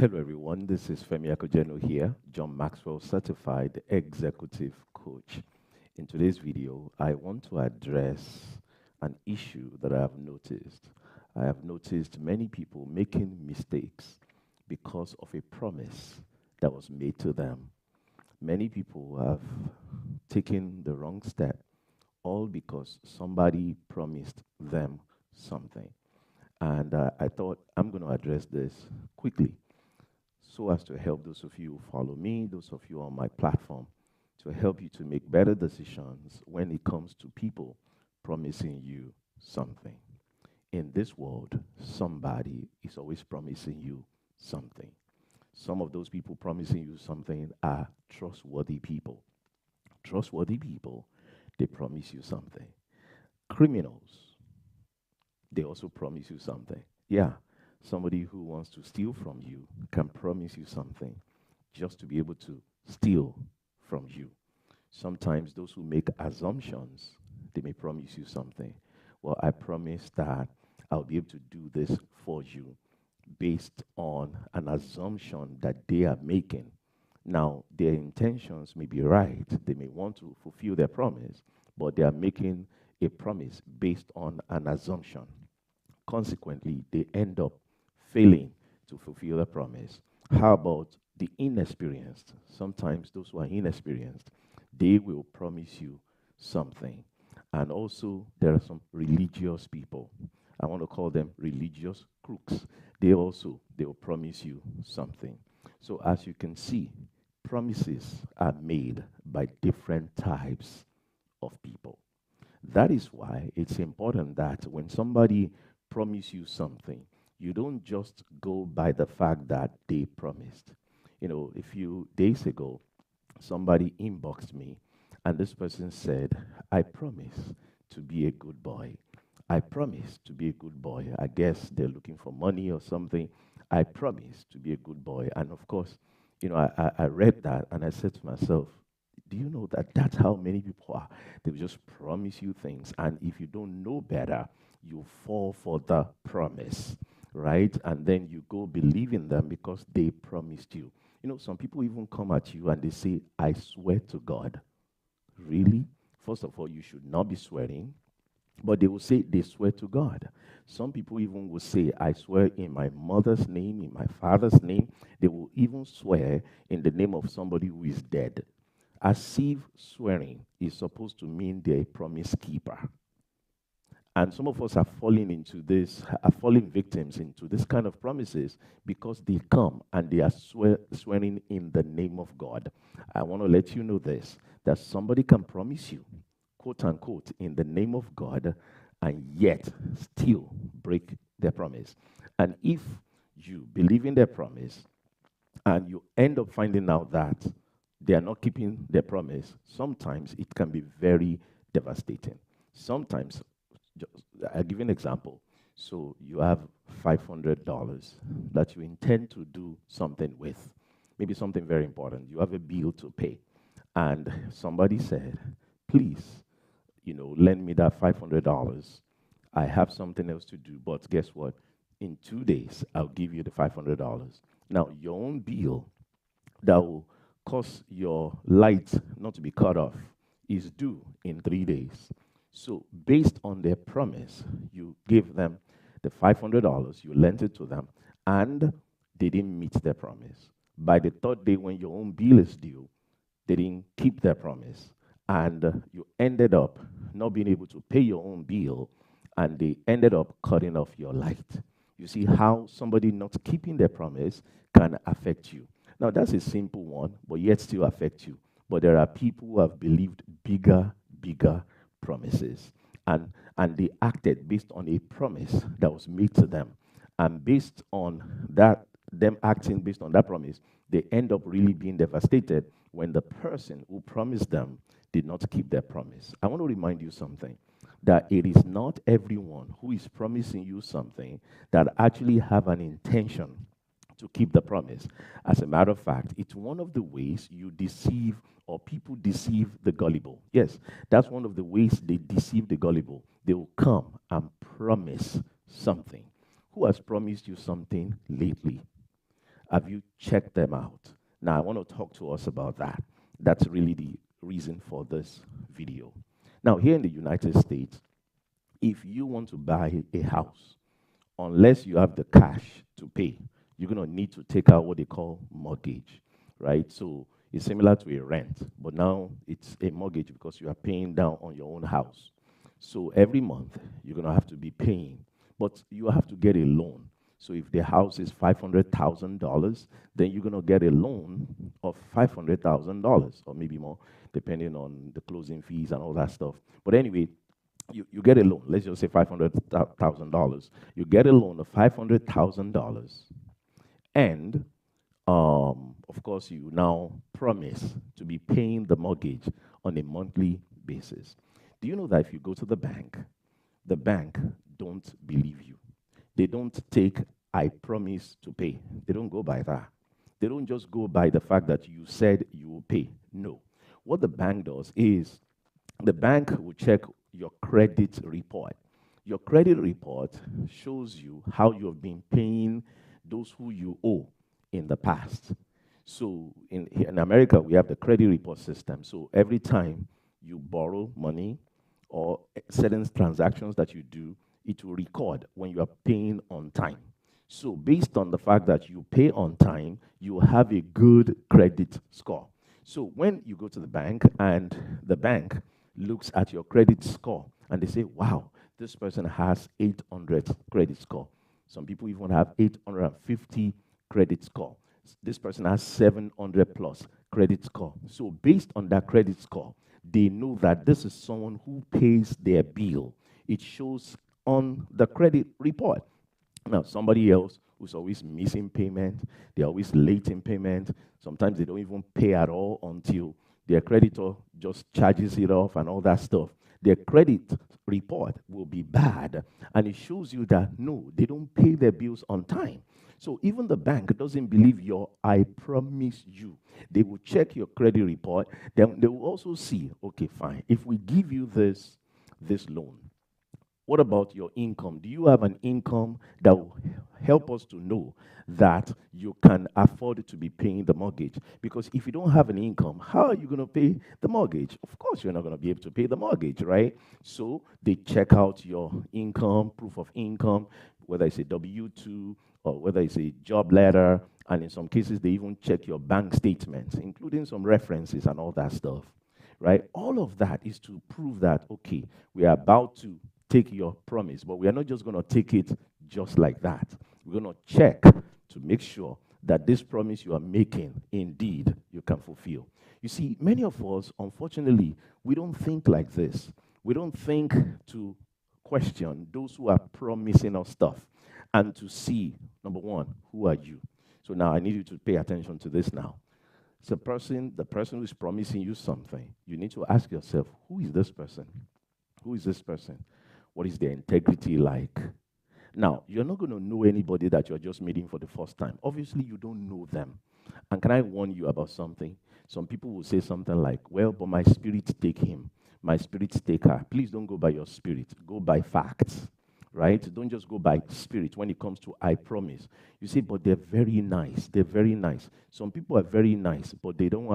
Hello, everyone. This is Femi Akojeno here, John Maxwell Certified Executive Coach. In today's video, I want to address an issue that I have noticed. I have noticed many people making mistakes because of a promise that was made to them. Many people have taken the wrong step, all because somebody promised them something. And I thought I'm going to address this quickly so as to help those of you who follow me, those of you on my platform, to help you to make better decisions when it comes to people promising you something. In this world, somebody is always promising you something. Some of those people promising you something are trustworthy people. Trustworthy people, they promise you something. Criminals, they also promise you something. Yeah, somebody who wants to steal from you can promise you something just to be able to steal from you. Sometimes those who make assumptions, they may promise you something. Well, I promise that I'll be able to do this for you based on an assumption that they are making. Now, their intentions may be right. They may want to fulfill their promise, but they are making a promise based on an assumption. Consequently, they end up failing to fulfill the promise. How about the inexperienced? Sometimes those who are inexperienced, they will promise you something. And also, there are some religious people. I want to call them religious crooks. They will promise you something. So as you can see, promises are made by different types of people. That is why it's important that when somebody promise you something, you don't just go by the fact that they promised. You know, a few days ago, somebody inboxed me, and this person said, I promise to be a good boy. I promise to be a good boy. I guess they're looking for money or something. I promise to be a good boy. And of course, I read that and I said to myself, do you know that that's how many people are? They just promise you things. And if you don't know better, you fall for the promise, right? And then you go believe in them because they promised you. You know, some people even come at you and they say, I swear to God. Really? First of all, you should not be swearing. But they will say they swear to God. Some people even will say, I swear in my mother's name, in my father's name. They will even swear in the name of somebody who is dead. As if swearing is supposed to mean they're a promise keeper. And some of us are falling into this, are falling victims into this kind of promises because they come and they are swearing in the name of God. I want to let you know this, that somebody can promise you, quote unquote, in the name of God, and yet still break their promise. And if you believe in their promise and you end up finding out that they are not keeping their promise, sometimes it can be very devastating. Sometimes, I'll give you an example. So you have $500 that you intend to do something with, maybe something very important. You have a bill to pay. And somebody said, please, lend me that $500. I have something else to do, but guess what? In 2 days, I'll give you the $500. Now, your own bill that will cause your light not to be cut off is due in 3 days. So based on their promise, you give them the $500, you lent it to them, and they didn't meet their promise. By the third day, when your own bill is due, they didn't keep their promise. And you ended up not being able to pay your own bill, and they ended up cutting off your light. You see how somebody not keeping their promise can affect you. Now, that's a simple one, but yet still affect you. But there are people who have believed bigger promises. And they acted based on a promise that was made to them. And based on that, them acting based on that promise, they end up really being devastated when the person who promised them did not keep their promise. I want to remind you something, that it is not everyone who is promising you something that actually have an intention to keep the promise. As a matter of fact, it's one of the ways you deceive or people deceive the gullible. Yes, that's one of the ways they deceive the gullible. They will come and promise something. Who has promised you something lately? Have you checked them out? Now, I want to talk to us about that. That's really the reason for this video. Now, here in the United States, if you want to buy a house, unless you have the cash to pay, you're going to need to take out what they call mortgage, right? So it's similar to a rent, but now it's a mortgage because you are paying down on your own house. So every month, you're going to have to be paying, but you have to get a loan. So if the house is $500,000, then you're going to get a loan of $500,000 or maybe more, depending on the closing fees and all that stuff. But anyway, you get a loan. Let's just say $500,000. You get a loan of $500,000, and of course, you now promise to be paying the mortgage on a monthly basis. Do you know that if you go to the bank don't believe you? They don't take "I promise to pay." They don't go by that. They don't just go by the fact that you said you will pay. No. What the bank does is the bank will check your credit report. Your credit report shows you how you have been paying those who you owe in the past. So in America, we have the credit report system. So every time you borrow money or certain transactions that you do, it will record when you are paying on time. So based on the fact that you pay on time, you have a good credit score. So when you go to the bank and the bank looks at your credit score and they say, wow, this person has 800 credit score. Some people even have 850 credit score. This person has 700 plus credit score. So based on that credit score, they know that this is someone who pays their bill. It shows on the credit report. Now, somebody else who's always missing payment, they're always late in payment, sometimes they don't even pay at all until their creditor just charges it off and all that stuff. Their credit report will be bad, and it shows you that, no, they don't pay their bills on time. So even the bank doesn't believe your "I promise you." They will check your credit report. Then they will also see, okay, fine, if we give you this loan, what about your income? Do you have an income that will help us to know that you can afford to be paying the mortgage? Because if you don't have an income, how are you going to pay the mortgage? Of course, you're not going to be able to pay the mortgage, right? So they check out your income, proof of income, whether it's a W-2 or whether it's a job letter. And in some cases, they even check your bank statements, including some references and all that stuff, right? All of that is to prove that, okay, we are about to take your promise, but we are not just going to take it just like that. We're going to check to make sure that this promise you are making, indeed, you can fulfill. You see, many of us, unfortunately, we don't think like this. We don't think to question those who are promising us stuff and to see, number one, who are you? So now I need you to pay attention to this now. So the person who is promising you something, you need to ask yourself, who is this person? Who is this person? What is their integrity like? Now, you're not going to know anybody that you're just meeting for the first time. Obviously, you don't know them. And can I warn you about something? Some people will say something like, well, but my spirit take him. My spirit take her. Please don't go by your spirit. Go by facts, right? Don't just go by spirit when it comes to "I promise." You say, but they're very nice. They're very nice. Some people are very nice, but they don't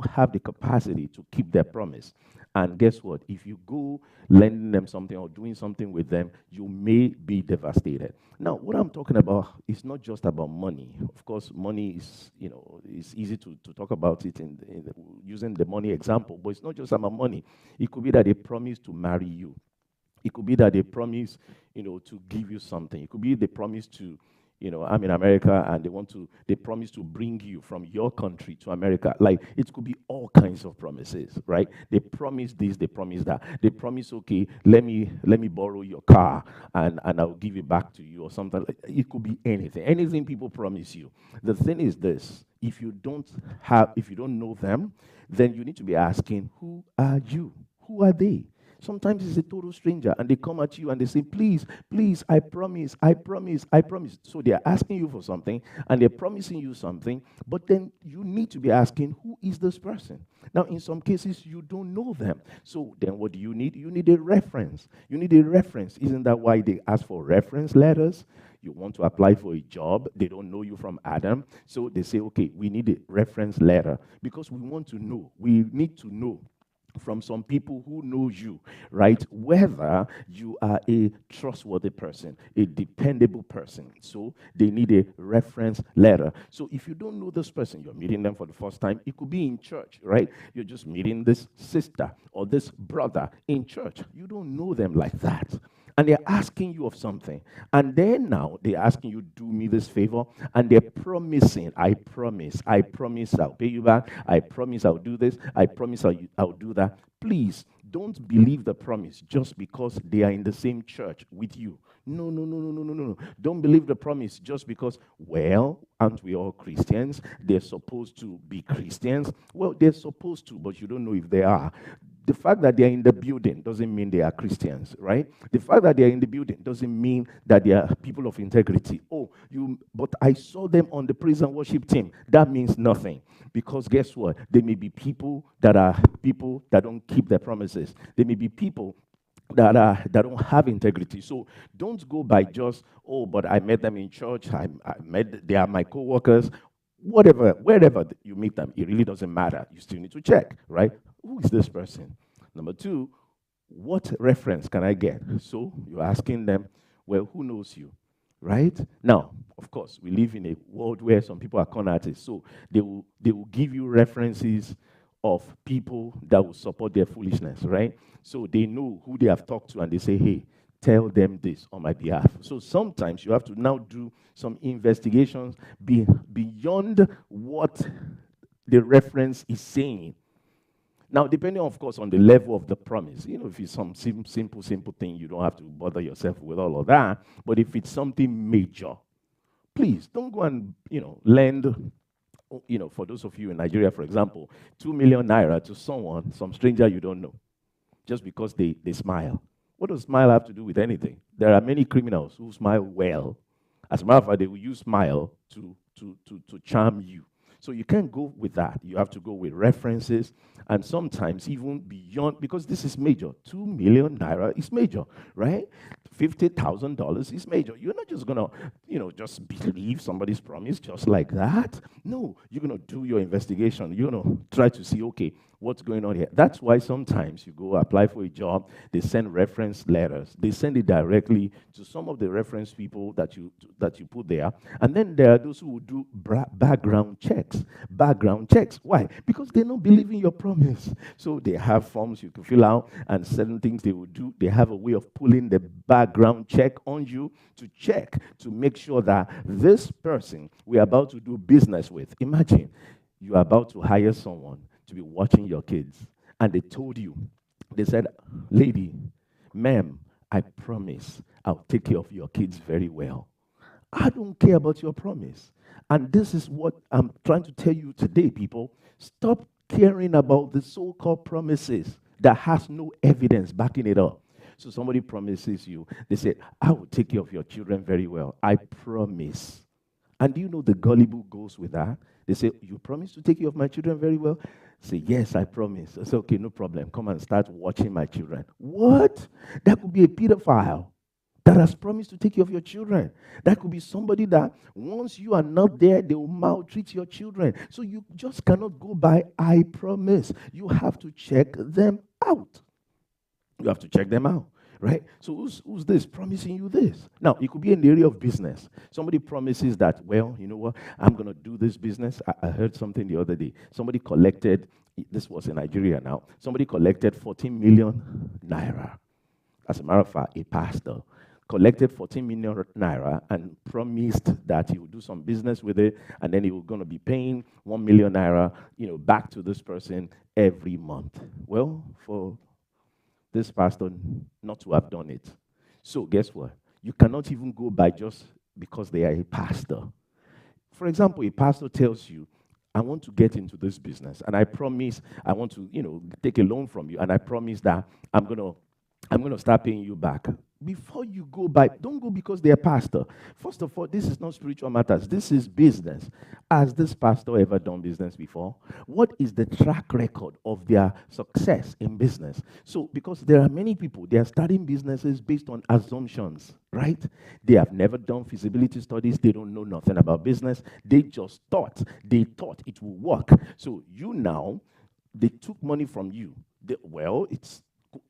have the capacity to keep their promise. And guess what? If you go lending them something or doing something with them, you may be devastated. Now, what I'm talking about is not just about money. Of course, money is, it's easy to talk about it using the money example, but it's not just about money. It could be that they promise to marry you. It could be that they promise, to give you something. It could be they promise to, I'm in America and they promise to bring you from your country to America. Like, it could be all kinds of promises, right? They promise this, they promise that. They promise, okay, let me borrow your car and I'll give it back to you or something. It could be anything. Anything people promise you. The thing is this, if you don't know them, then you need to be asking, who are you? Who are they? Sometimes it's a total stranger, and they come at you and they say, please, please, I promise, I promise, I promise. So they're asking you for something, and they're promising you something, but then you need to be asking, who is this person? Now, in some cases, you don't know them. So then what do you need? You need a reference. You need a reference. Isn't that why they ask for reference letters? You want to apply for a job, they don't know you from Adam, so they say, okay, we need a reference letter because we want to know. We need to know from some people who know you, right? Whether you are a trustworthy person, a dependable person. So they need a reference letter. So if you don't know this person, you're meeting them for the first time. It could be in church, right? You're just meeting this sister or this brother in church. You don't know them like that. And they're asking you of something. And then now they're asking you, do me this favor. And they're promising, I promise I'll pay you back. I promise I'll do this. I promise I'll do that. Please don't believe the promise just because they are in the same church with you. No, no, no, no, no, no, no. Don't believe the promise just because, well, aren't we all Christians? They're supposed to be Christians. Well, they're supposed to, but you don't know if they are. The fact that they're in the building doesn't mean they are Christians, right? The fact that they're in the building doesn't mean that they are people of integrity. But I saw them on the praise and worship team. That means nothing. Because guess what? They may be people that don't keep their promises. They may be people that don't have integrity. So don't go by just, but I met them in church. They are my co-workers. Whatever, wherever you meet them, it really doesn't matter. You still need to check, right? Who is this person? Number two, what reference can I get? So you're asking them, well, who knows you, right? Now, of course, we live in a world where some people are con artists, so they will give you references of people that will support their foolishness, right? So they know who they have talked to, and they say, hey, tell them this on my behalf. So sometimes you have to now do some investigations beyond what the reference is saying. Now, depending, of course, on the level of the promise. If it's some simple thing, you don't have to bother yourself with all of that. But if it's something major, please don't go and, lend, for those of you in Nigeria, for example, 2 million naira to some stranger you don't know, just because they smile. What does smile have to do with anything? There are many criminals who smile well. As a matter of fact, they will use smile to charm you. So you can't go with that. You have to go with references, and sometimes even beyond, because this is major. 2 million naira is major, right? $50,000 is major. You're not just going to, just believe somebody's promise just like that. No, you're going to do your investigation. You're going to try to see, okay, what's going on here? That's why sometimes you go apply for a job, they send reference letters. They send it directly to some of the reference people that you put there. And then there are those who will do background checks. Background checks. Why? Because they don't believe in your promise. So they have forms you can fill out, and certain things they will do. They have a way of pulling the background check on you to check, to make sure that this person we're about to do business with, imagine you're about to hire someone to be watching your kids, and they told you, they said, lady, ma'am, I promise I'll take care of your kids very well. I don't care about your promise. And this is what I'm trying to tell you today, people. Stop caring about the so-called promises that has no evidence backing it up. So somebody promises you, they say, I will take care of your children very well. I promise. And do you know the gullible goes with that? They say, you promise to take care of my children very well? Say, yes, I promise. I say, okay, no problem. Come and start watching my children. What? That could be a pedophile that has promised to take care of your children. That could be somebody that once you are not there, they will maltreat your children. So you just cannot go by, I promise. You have to check them out. You have to check them out. Right? So who's this promising you this? Now, it could be in the area of business. Somebody promises that, well, you know what, I'm going to do this business. I heard something the other day. Somebody collected, this was in Nigeria now, somebody collected 14 million naira. As a matter of fact, a pastor collected 14 million naira and promised that he would do some business with it, and then he was going to be paying 1 million naira, back to this person every month. Well, for this pastor not to have done it. So guess what? You cannot even go by just because they are a pastor. For example, a pastor tells you, I want to get into this business, and I promise I want to, take a loan from you, and I promise that I'm gonna start paying you back before you go by, don't go because they're pastor. First of all, this is not spiritual matters. This is business. Has this pastor ever done business before? What is the track record of their success in business? So, because there are many people, they are starting businesses based on assumptions, right? They have never done feasibility studies. They don't know nothing about business. They just thought. They thought it will work. So you now, they took money from you.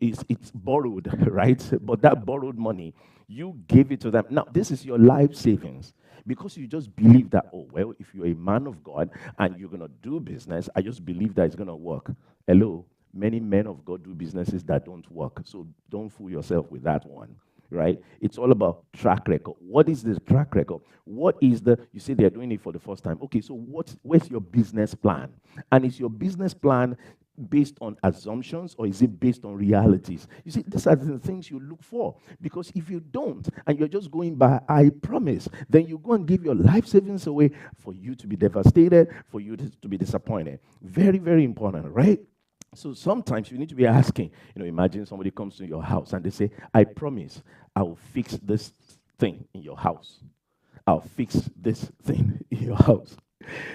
It's borrowed, right? But that borrowed money, you gave it to them. Now, this is your life savings because you just believe that, oh, well, if you're a man of God and you're going to do business, I just believe that it's going to work. Hello, many men of God do businesses that don't work. So don't fool yourself with that one, right? It's all about track record. What is the track record? You say they're doing it for the first time. Okay, so where's your business plan? And is your business plan based on assumptions or is it based on realities? You see, these are the things you look for. Because if you don't, and you're just going by I promise, then you go and give your life savings away for you to be devastated, for you to be disappointed. Very, very important, right? So sometimes you need to be asking, imagine somebody comes to your house and they say, I promise I will fix this thing in your house. I'll fix this thing in your house.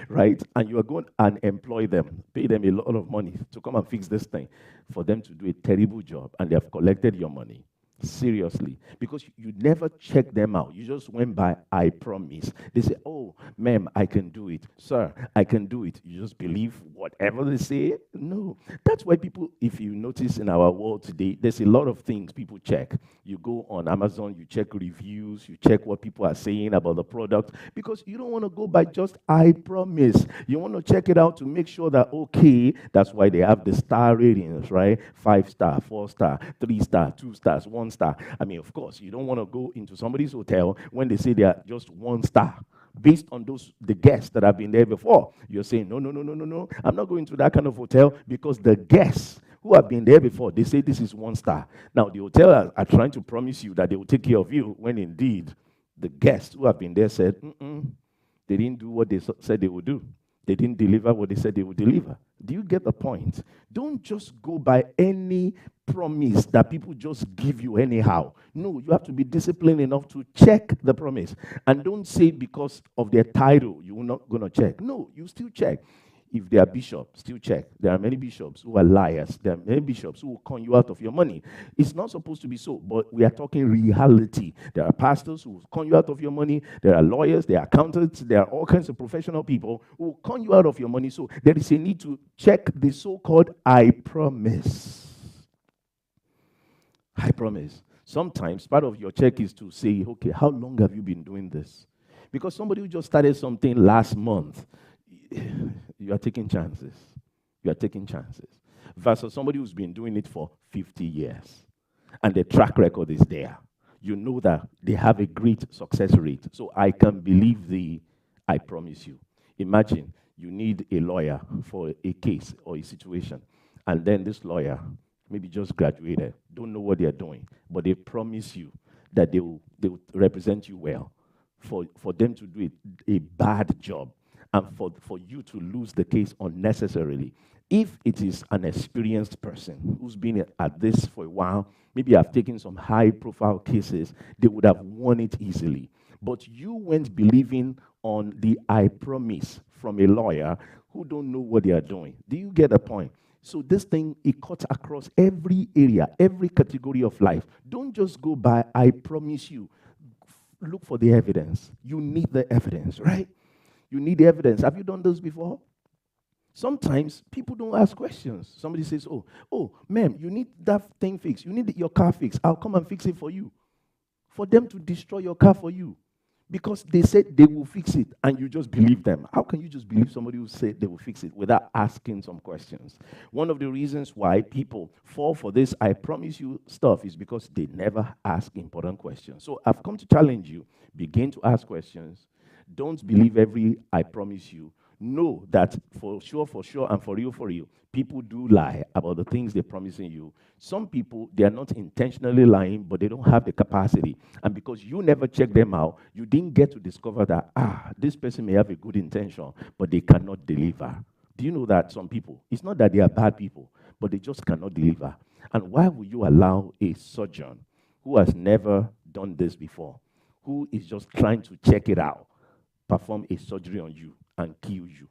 Right? And you are going and employ them, pay them a lot of money to come and fix this thing for them to do a terrible job, and they have collected your money. Seriously. Because you never check them out. You just went by, I promise. They say, oh, ma'am, I can do it. Sir, I can do it. You just believe whatever they say? No. That's why people, if you notice in our world today, there's a lot of things people check. You go on Amazon, you check reviews, you check what people are saying about the product, because you don't want to go by just, I promise. You want to check it out to make sure that, okay, that's why they have the star ratings, right? 5-star, 4-star, 3-star, 2 stars, 1 star. I mean, of course, you don't want to go into somebody's hotel when they say they are just 1 star. Based on the guests that have been there before, you're saying, no, I'm not going to that kind of hotel because the guests who have been there before, they say this is 1 star. Now, the hotel are trying to promise you that they will take care of you when indeed the guests who have been there said, they didn't do what they said they would do. They didn't deliver what they said they would deliver. Do you get the point? Don't just go by any promise that people just give you anyhow. No, you have to be disciplined enough to check the promise. And don't say because of their title, you're not going to check. No, you still check. If they are bishops, still check. There are many bishops who are liars. There are many bishops who will con you out of your money. It's not supposed to be so, but we are talking reality. There are pastors who will con you out of your money. There are lawyers, there are accountants, there are all kinds of professional people who will con you out of your money. So there is a need to check the so-called I promise. I promise. Sometimes part of your check is to say, okay, how long have you been doing this? Because somebody who just started something last month, you are taking chances. You are taking chances. Versus somebody who's been doing it for 50 years. And the track record is there. You know that they have a great success rate. So I can believe I promise you. Imagine you need a lawyer for a case or a situation. And then this lawyer maybe just graduated, don't know what they're doing. But they promise you that they will represent you well. For them to do a bad job. And for you to lose the case unnecessarily. If it is an experienced person who's been at this for a while, maybe have taken some high-profile cases, they would have won it easily. But you went believing on the I promise from a lawyer who don't know what they are doing. Do you get the point? So this thing, it cuts across every area, every category of life. Don't just go by, I promise you. Look for the evidence. You need the evidence, right? You need the evidence. Have you done this before? Sometimes people don't ask questions. Somebody says, oh, ma'am, you need that thing fixed. You need your car fixed. I'll come and fix it for you. For them to destroy your car for you. Because they said they will fix it, and you just believe them. How can you just believe somebody who said they will fix it without asking some questions? One of the reasons why people fall for this I promise you stuff is because they never ask important questions. So I've come to challenge you. Begin to ask questions. Don't believe every I promise you. Know that for sure, and for real, people do lie about the things they're promising you. Some people, they are not intentionally lying, but they don't have the capacity. And because you never check them out, you didn't get to discover that, this person may have a good intention, but they cannot deliver. Do you know that some people, it's not that they are bad people, but they just cannot deliver. And why would you allow a surgeon who has never done this before, who is just trying to check it out, perform a surgery on you and kill you.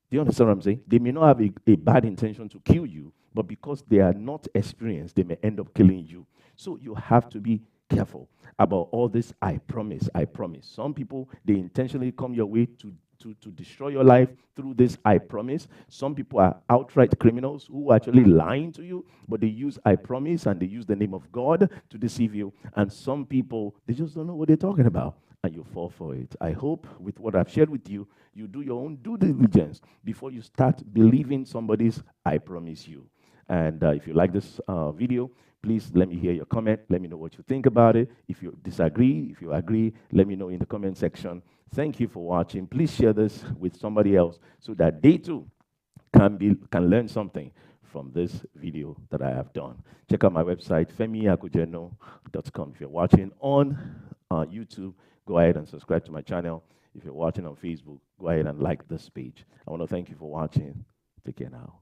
Do you understand what I'm saying? They may not have a bad intention to kill you, but because they are not experienced, they may end up killing you. So you have to be careful about all this I promise, I promise. Some people, they intentionally come your way to destroy your life through this I promise. Some people are outright criminals who are actually lying to you, but they use I promise and they use the name of God to deceive you. And some people, they just don't know what they're talking about, and you fall for it. I hope with what I've shared with you, you do your own due diligence before you start believing somebody's I promise you. And if you like this video, please let me hear your comment. Let me know what you think about it. If you disagree, if you agree, let me know in the comment section. Thank you for watching. Please share this with somebody else so that they too can learn something from this video that I have done. Check out my website, femiakujeno.com. If you're watching on YouTube, go ahead and subscribe to my channel. If you're watching on Facebook, go ahead and like this page. I want to thank you for watching. Take care now.